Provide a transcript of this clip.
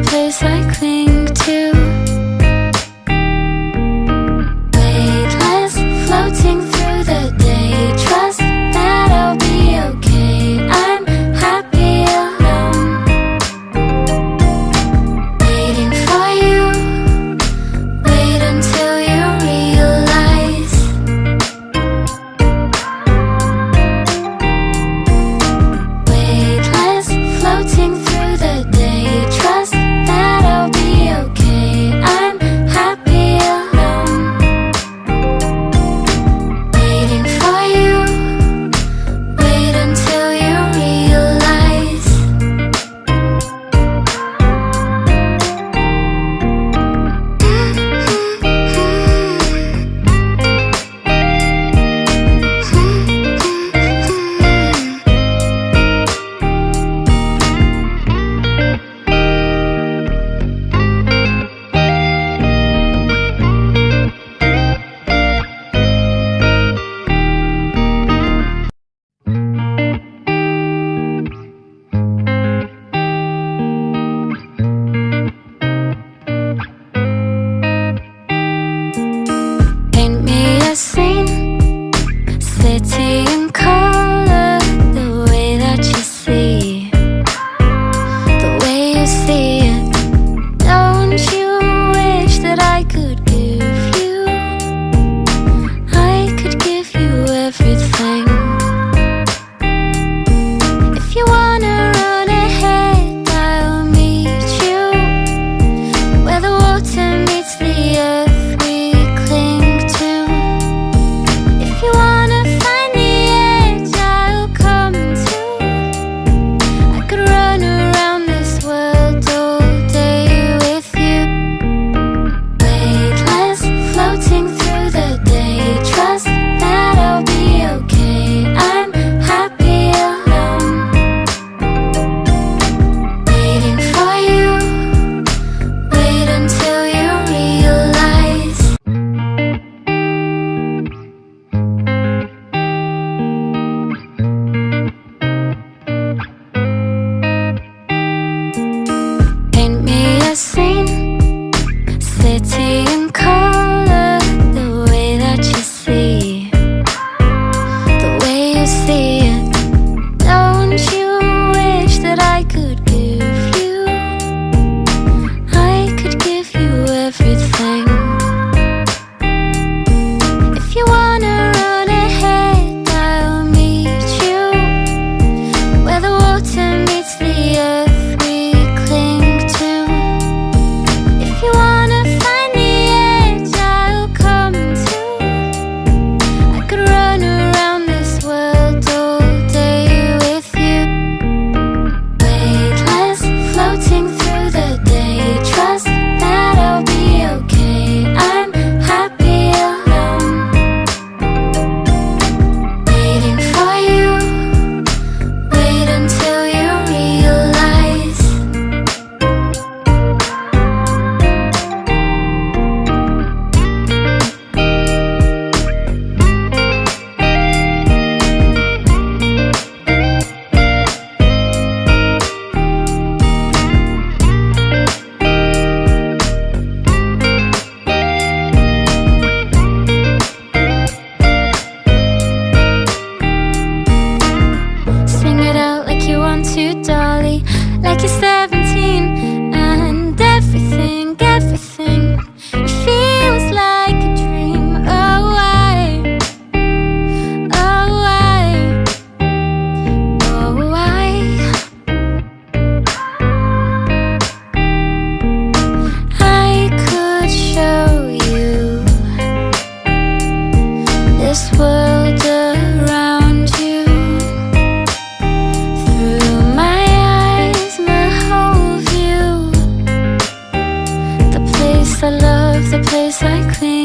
place I cling to. Weightless, floating through the day. Trust that I'll be okay. I'm happy alone, waiting for you. Wait until you realize. Weightless, floating through the day. Trust that I'll be okay. I'm happy alone, waiting for you. Wait until you realize. Paint me a scene, city in color, the way that you see, the way you see it. Don't you wish that I could give you? I could give you everything. If you wanna run ahead, I'll meet you where the water meets the earth we cling to. If you wanna find the edge, I'll come too. I could run around this world all day with you. Weightless, floating through the day. Trust that I'll be okay. I'm happy alone, waiting for you. Wait until you realize. Paint me a scene, city in color, the way that you see, the way you see it. Don't you wish that I could give you? I could give you everything. If you wanna run ahead, I'll meet you where the water meets the earth we cling to. If you wanna find the edge, I'll come too. I could run around this world all day with you. Weightless, floating through the day. Trust that I'll be okay. I'm happy alone, waiting for you. Wait until you realize. Sing it out like you want to, Dolly, like you're 17 and everything it feels like a dream. Oh, I could show you this world around you. Through my eyes, my whole view. The place I love, the place I cling